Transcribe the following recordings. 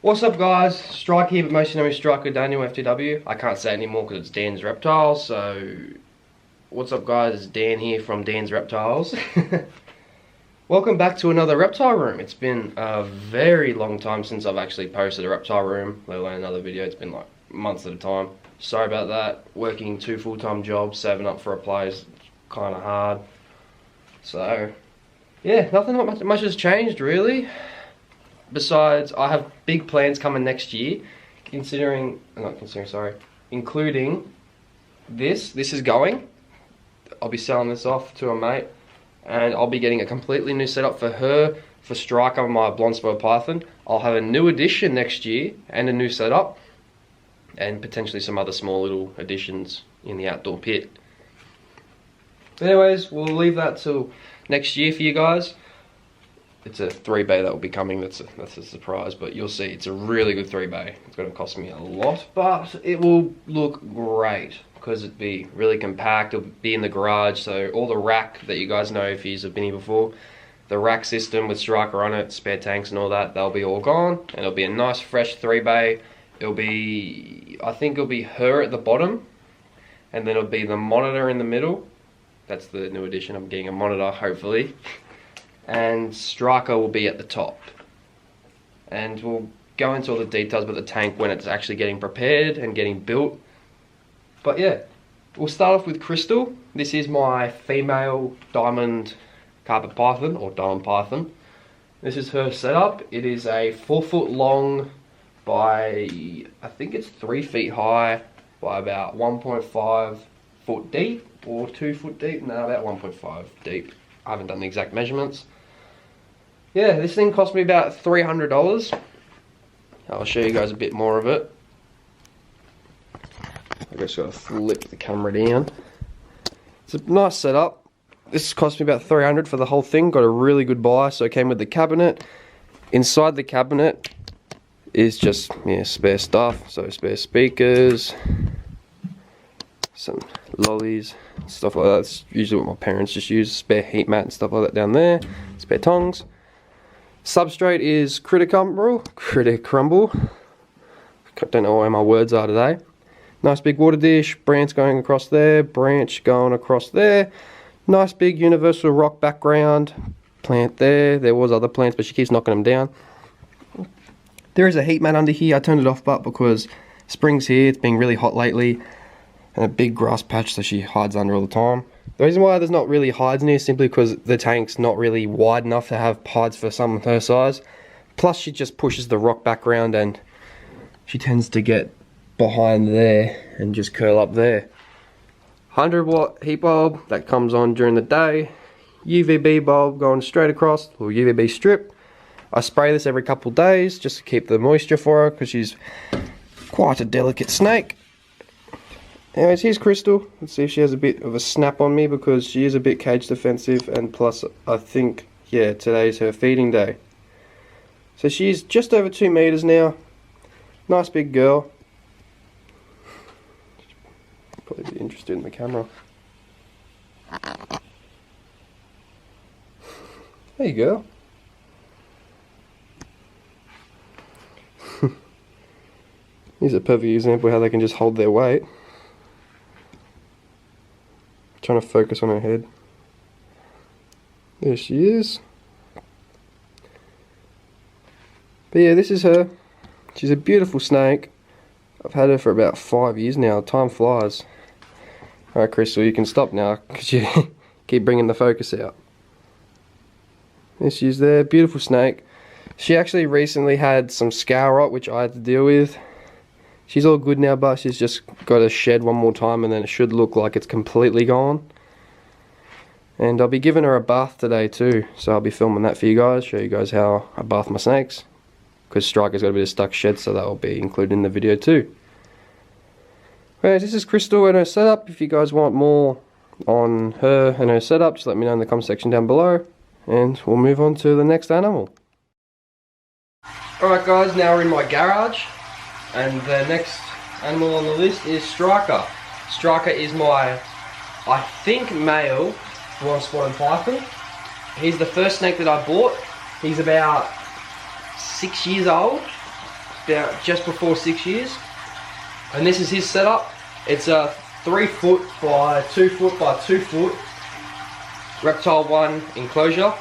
What's up guys, Strike here, but mostly known as Striker Daniel FTW. I can't say it anymore because it's Dan's Reptile, so... What's up guys, it's Dan here from Dan's Reptiles. Welcome back to another reptile room. It's been a very long time since I've actually posted a reptile room, let alone another video. It's been like months at a time. Sorry about that. Working 2 full-time jobs, saving up for a place, kind of hard. So, yeah, nothing much has changed really. Besides, I have big plans coming next year, including this. This is going. I'll be selling this off to a mate, and I'll be getting a completely new setup for her, for Striker, my blonde spotted python. I'll have a new addition next year, and a new setup, and potentially some other small little additions in the outdoor pit. But anyways, we'll leave that till next year for you guys. It's a 3-bay that will be coming. That's a surprise, but you'll see. It's a really good 3-bay. It's going to cost me a lot, but it will look great because it'll be really compact. It'll be in the garage, so all the rack that you guys know if you've been here before, the rack system with Striker on it, spare tanks and all that, they'll be all gone, and it'll be a nice fresh 3-bay. It'll be, I think it'll be her at the bottom, and then it'll be the monitor in the middle. That's the new addition. I'm getting a monitor, hopefully. And Striker will be at the top. And we'll go into all the details about the tank when it's actually getting prepared and getting built. But yeah, we'll start off with Crystal. This is my female diamond carpet python, or diamond python. This is her setup. It is a 4 foot long by, I think it's 3 feet high by about 1.5 foot deep, or 2 foot deep. No, about 1.5 deep. I haven't done the exact measurements. Yeah, this thing cost me about $300. I'll show you guys a bit more of it. I just gotta flip the camera down. It's a nice setup. This cost me about $300 for the whole thing. Got a really good buy. So it came with the cabinet. Inside the cabinet is just spare stuff. So spare speakers, some lollies, stuff like that. That's usually what my parents just use. Spare heat mat and stuff like that down there. Spare tongs. Substrate is Critter Crumble. Don't know where my words are today. Nice big water dish. Branch going across there. Branch going across there. Nice big universal rock background. Plant there. There was other plants, but she keeps knocking them down. There is a heat mat under here. I turned it off but because spring's here. It's been really hot lately. And a big grass patch, so she hides under all the time. The reason why there's not really hides in here is simply because the tank's not really wide enough to have hides for someone her size. Plus she just pushes the rock background and she tends to get behind there and just curl up there. 100-watt heat bulb that comes on during the day. UVB bulb going straight across, or UVB strip. I spray this every couple days just to keep the moisture for her because she's quite a delicate snake. Anyways, here's Crystal. Let's see if she has a bit of a snap on me because she is a bit cage defensive, and plus I think, yeah, today's her feeding day. So she's just over 2 meters now. Nice big girl. Probably be interested in the camera. There you go. Here's a perfect example of how they can just hold their weight. Trying to focus on her head. There she is. But yeah, this is her. She's a beautiful snake. I've had her for about 5 years now. Time flies. Alright Crystal, you can stop now because you keep bringing the focus out. There she is there. Beautiful snake. She actually recently had some scale rot which I had to deal with. She's all good now, but she's just got to shed one more time and then it should look like it's completely gone. And I'll be giving her a bath today too, so I'll be filming that for you guys, show you guys how I bath my snakes. Because Striker's got a bit of stuck shed, so that will be included in the video too. Alright, this is Crystal and her setup. If you guys want more on her and her setup, just let me know in the comment section down below. And we'll move on to the next animal. Alright guys, now we're in my garage. And the next animal on the list is Striker. Striker is my, I think, male blonde spotted python. He's the first snake that I bought. He's about 6 years old. about just before 6 years. And this is his setup. It's a 3 foot by 2 foot by 2 foot Reptile 1 enclosure.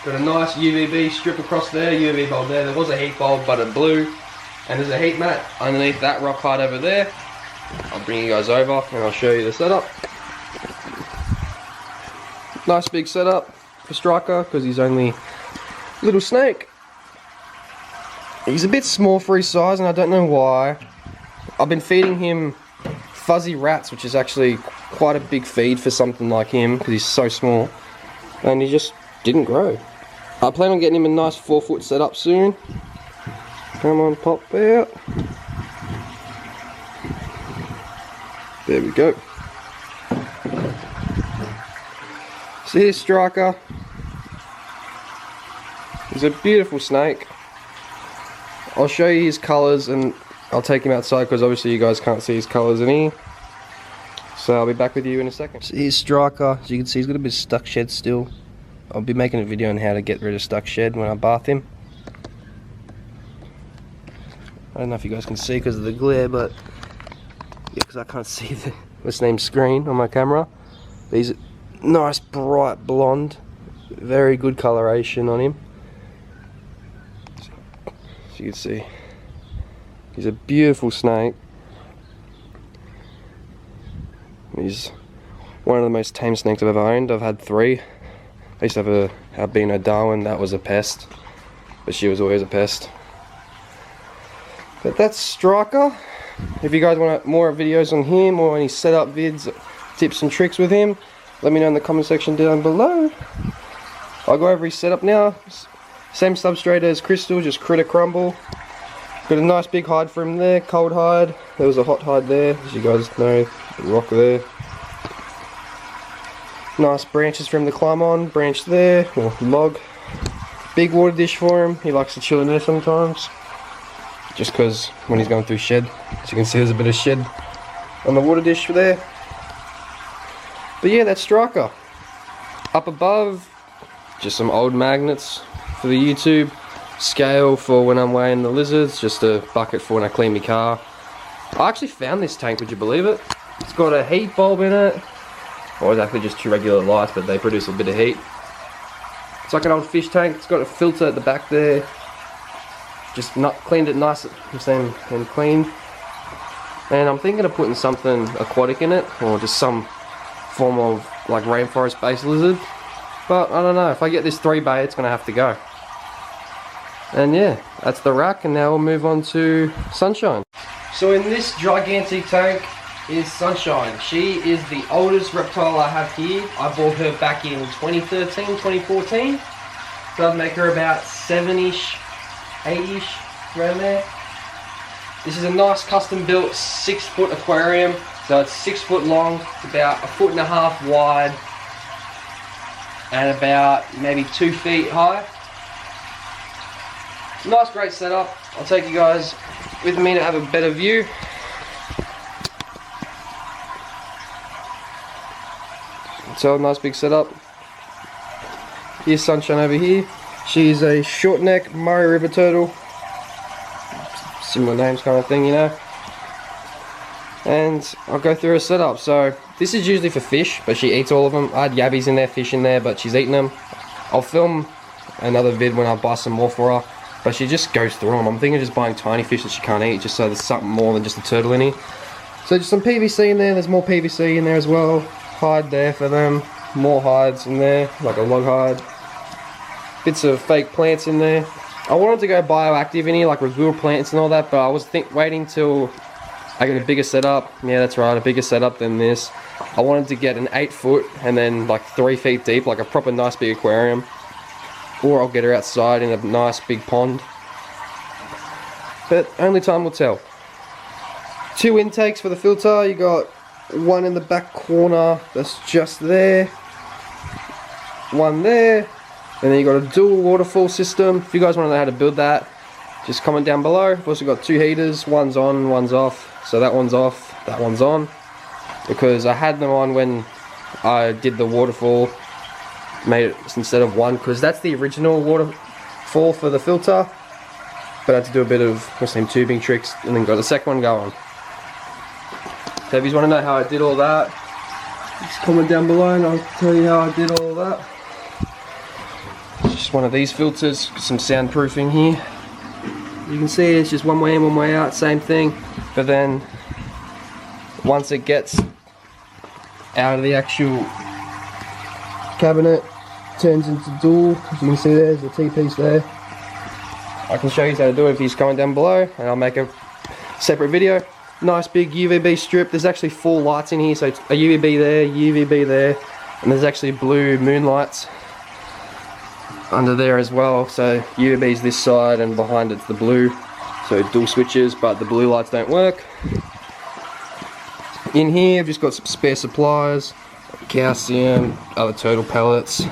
Got a nice UVB strip across there, UV bulb there. There was a heat bulb, but it blew. And there's a heat mat underneath that rock hide over there. I'll bring you guys over and I'll show you the setup. Nice big setup for Striker because he's only a little snake. He's a bit small for his size and I don't know why. I've been feeding him fuzzy rats, which is actually quite a big feed for something like him because he's so small. And he just didn't grow. I plan on getting him a nice 4 foot setup soon. Come on, pop out. There we go. So here's Striker. He's a beautiful snake. I'll show you his colours and I'll take him outside because obviously you guys can't see his colours in here. So I'll be back with you in a second. So here's Striker. As you can see, he's got a bit of stuck shed still. I'll be making a video on how to get rid of stuck shed when I bath him. I don't know if you guys can see because of the glare, but yeah, because I can't see the name screen on my camera. But he's a nice bright blonde, very good coloration on him. As you can see, he's a beautiful snake. He's one of the most tame snakes I've ever owned. I've had 3. I used to have a Albino Darwin, that was a pest, but she was always a pest. But that's Striker. If you guys want more videos on him or any setup vids, tips and tricks with him, let me know in the comment section down below. I'll go over his setup now. Same substrate as Crystal, just Critter Crumble. Got a nice big hide for him there, cold hide. There was a hot hide there, as you guys know, the rock there. Nice branches for him to climb on, branch there, or log. Big water dish for him, he likes to chill in there sometimes. Just because when he's going through shed, as you can see there's a bit of shed on the water dish there. But yeah, that's Striker. Up above, just some old magnets for the YouTube. Scale for when I'm weighing the lizards, just a bucket for when I clean my car. I actually found this tank, would you believe it? It's got a heat bulb in it. Or it's actually just 2 regular lights, but they produce a bit of heat. It's like an old fish tank. It's got a filter at the back there. Just not cleaned it nice and clean. And I'm thinking of putting something aquatic in it, or just some form of like rainforest based lizard. But I don't know, if I get this 3 bay, it's gonna have to go. And yeah, that's the rack, and now we'll move on to Sunshine. So in this gigantic tank is Sunshine. She is the oldest reptile I have here. I bought her back in 2013, 2014. So that'd make her about 7-ish, 8-ish, around there. This is a nice custom built 6 foot aquarium. So it's 6 foot long, it's about 1.5 foot wide, and about maybe 2 feet high. Nice, great setup. I'll take you guys with me to have a better view. So nice big setup. Here's Sunshine over here. She's a short neck Murray River turtle. Similar names kind of thing, you know. And I'll go through her setup. So this is usually for fish, but she eats all of them. I had yabbies in there, fish in there, but she's eating them. I'll film another vid when I buy some more for her, but she just goes through them. I'm thinking of just buying tiny fish that she can't eat, just so there's something more than just a turtle in here. So just some PVC in there. There's more PVC in there as well. Hide there for them. More hides in there, like a log hide. Bits of fake plants in there. I wanted to go bioactive in here, like with real plants and all that, but I was waiting till I get a bigger setup. Yeah, that's right, a bigger setup than this. I wanted to get an 8 foot and then like 3 feet deep, like a proper nice big aquarium. Or I'll get her outside in a nice big pond. But only time will tell. 2 intakes for the filter. You got one in the back corner that's just there. One there. And then you got a dual waterfall system. If you guys want to know how to build that, just comment down below. I've also got 2 heaters. One's on, one's off. So that one's off, that one's on. Because I had them on when I did the waterfall. Made it instead of one, because that's the original waterfall for the filter. but I had to do a bit of some tubing tricks and then got the second one going. So if you want to know how I did all that, just comment down below and I'll tell you how I did all that. Just one of these filters, some soundproofing here. You can see it's just one way in, one way out, same thing. But then once it gets out of the actual cabinet, turns into dual. As you can see there's the T-piece there. I can show you how to do it if you just comment down below and I'll make a separate video. Nice big UVB strip. There's actually 4 lights in here, so it's a UVB there, UVB there, and there's actually blue moonlights under there as well. So UVB's this side and behind it's the blue. So dual switches, but the blue lights don't work. In here I've just got some spare supplies, calcium, other turtle pellets,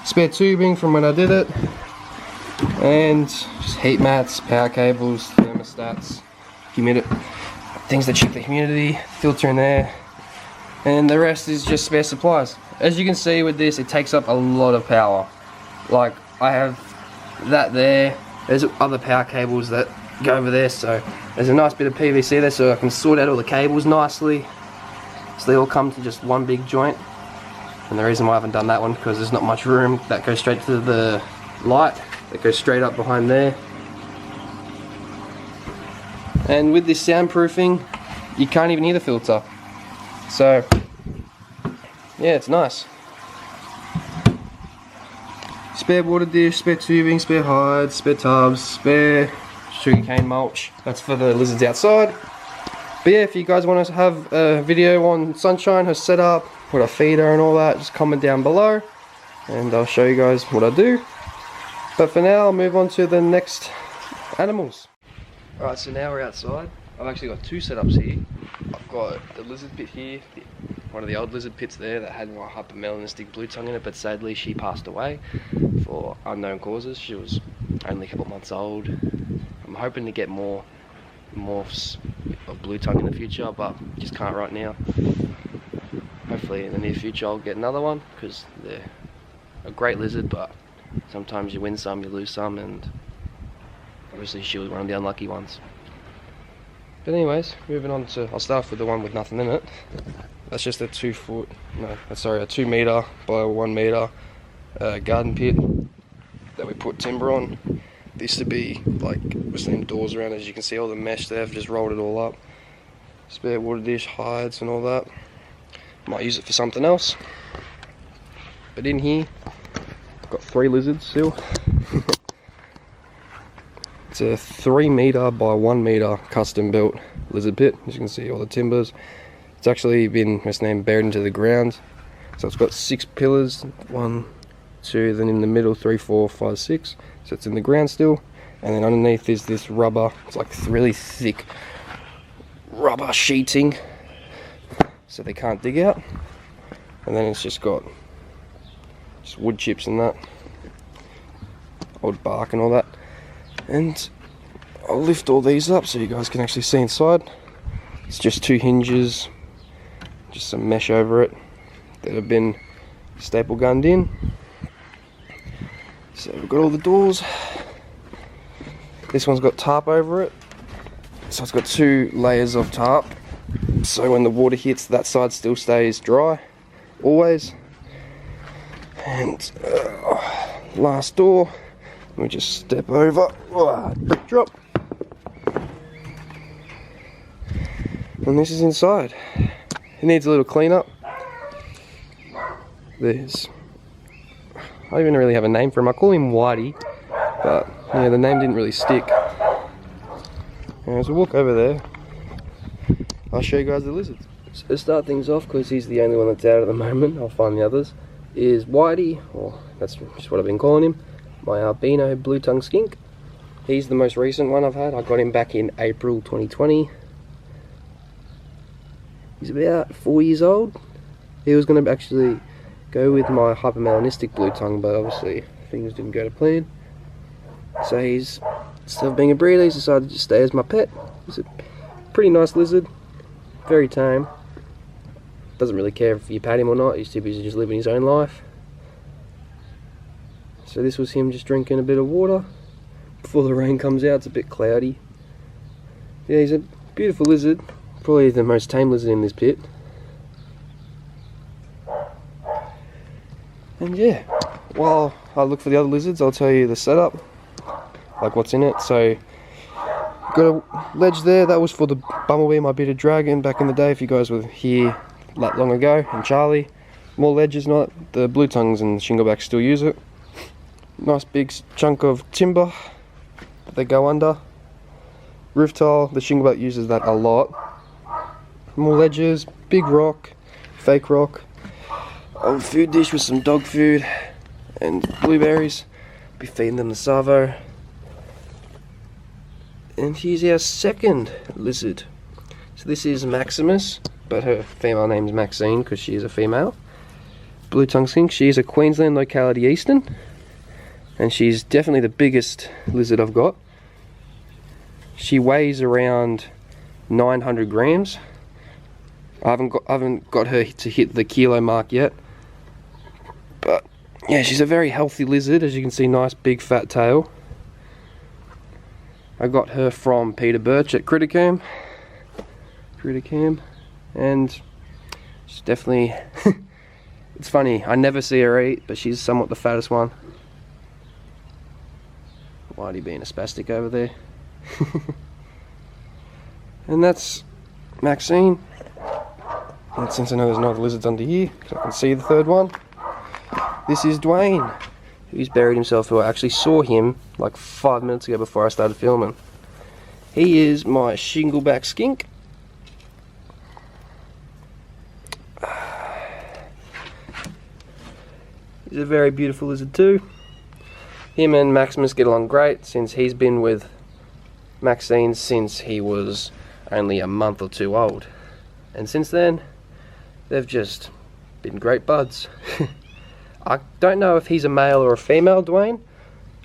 spare tubing from when I did it, and just heat mats, power cables, thermostats, things that check the humidity, filter in there, and the rest is just spare supplies. As you can see with this, it takes up a lot of power. Like I have that there, there's other power cables that go over there, so there's a nice bit of PVC there so I can sort out all the cables nicely so they all come to just one big joint. And the reason why I haven't done that one because there's not much room that goes straight to the light that goes straight up behind there. And with this soundproofing you can't even hear the filter, so yeah, it's nice. Spare water dish, spare tubing, spare hides, spare tubs, spare sugarcane mulch. That's for the lizards outside. But yeah, if you guys want to have a video on Sunshine, her setup, what I feed her and all that, just comment down below and I'll show you guys what I do. But for now, I'll move on to the next animals. Alright, so now we're outside. I've actually got 2 setups here. I've got the lizard pit here, one of the old lizard pits there that had my hypermelanistic blue tongue in it, but sadly she passed away for unknown causes. She was only a couple months old. I'm hoping to get more morphs of blue tongue in the future, but just can't right now. Hopefully in the near future I'll get another one because they're a great lizard, but sometimes you win some, you lose some, and obviously she was one of the unlucky ones. But anyways, moving on to, I'll start with the one with nothing in it. That's just a 2 meter by 1 meter garden pit that we put timber on. There used to be like whistling doors around, as you can see all the mesh there, I've just rolled it all up. Spare water dish, hides and all that. Might use it for something else. But in here, I've got 3 lizards still. It's a 3 meter by 1 meter custom built lizard pit. As you can see all the timbers. It's actually been buried into the ground. So it's got 6 pillars, 1, 2, then in the middle 3, 4, 5, 6. So it's in the ground still. And then underneath is this rubber, it's like really thick rubber sheeting, so they can't dig out. And then it's just got wood chips and that, old bark and all that. And I'll lift all these up so you guys can actually see inside. It's just 2 hinges, just some mesh over it that have been staple gunned in. So we've got all the doors. This one's got tarp over it, so it's got 2 layers of tarp, so when the water hits, that side still stays dry always. And last door, we just step over, brick drop, and this is inside. It needs a little cleanup. I don't even really have a name for him. I call him Whitey, but yeah, the name didn't really stick. And as we walk over there, I'll show you guys the lizards. So to start things off, because he's the only one that's out at the moment, I'll find the others, is Whitey, or that's just what I've been calling him, my albino blue tongue skink. He's the most recent one I've had. I got him back in April 2020. He's about 4 years old. He was going to actually go with my hypermelanistic blue tongue, but obviously things didn't go to plan. So he's, instead of being a breeder, he's decided to just stay as my pet. He's a pretty nice lizard, very tame. Doesn't really care if you pat him or not, he's too busy just living his own life. So this was him just drinking a bit of water. before the rain comes out. It's a bit cloudy. Yeah, he's a beautiful lizard. Probably the most tame lizard in this pit. And yeah, while I look for the other lizards, I'll tell you the setup, like what's in it. So, got a ledge there. That was for the bumblebee, my bearded dragon, back in the day, if you guys were here that long ago, and Charlie. More ledges, not the blue tongues and shinglebacks still use it. Nice big chunk of timber that they go under. Reptile, the shingleback uses that a lot. More ledges, big rock, fake rock. Old food dish with some dog food and blueberries. Be feeding them the Savo. And here's our second lizard. So this is Maximus, but her female name is Maxine because she is a female. Blue tongue skink. She is a Queensland locality eastern, and she's definitely the biggest lizard I've got. She weighs around 900 grams. I haven't got her to hit the kilo mark yet, but yeah, she's a very healthy lizard. As you can see, nice big fat tail. I got her from Peter Birch at Criticam, and she's definitely it's funny, I never see her eat, but she's somewhat the fattest one. Whitey being a spastic over there. And that's Maxine. And since I know there's no other lizards under here, because I can see the third one, this is Dwayne, who's buried himself, who I actually saw him like 5 minutes ago before I started filming. He is my shingleback skink. He's a very beautiful lizard too. Him and Maximus get along great, since he's been with Maxine since he was only a month or two old. And since then, they've just been great buds. I don't know if he's a male or a female Dwayne.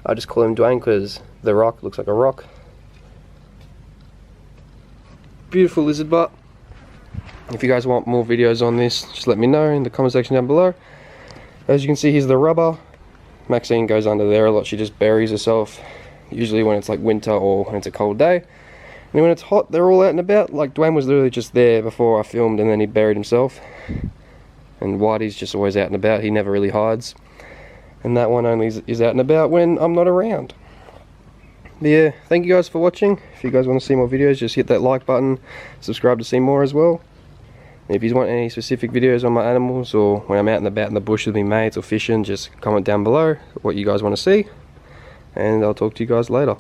I just call him Dwayne because the rock looks like a rock. Beautiful lizard butt. If you guys want more videos on this, just let me know in the comment section down below. As you can see, here's the rubber. Maxine goes under there a lot. She just buries herself, usually when it's like winter or when it's a cold day. And when it's hot, they're all out and about. Like Dwayne was literally just there before I filmed, and then he buried himself. And Whitey's just always out and about. He never really hides. And that one only is out and about when I'm not around. But yeah, thank you guys for watching. If you guys want to see more videos, just hit that like button. Subscribe to see more as well. And if you want any specific videos on my animals, or when I'm out and about in the bush with my mates or fishing, just comment down below what you guys want to see. And I'll talk to you guys later.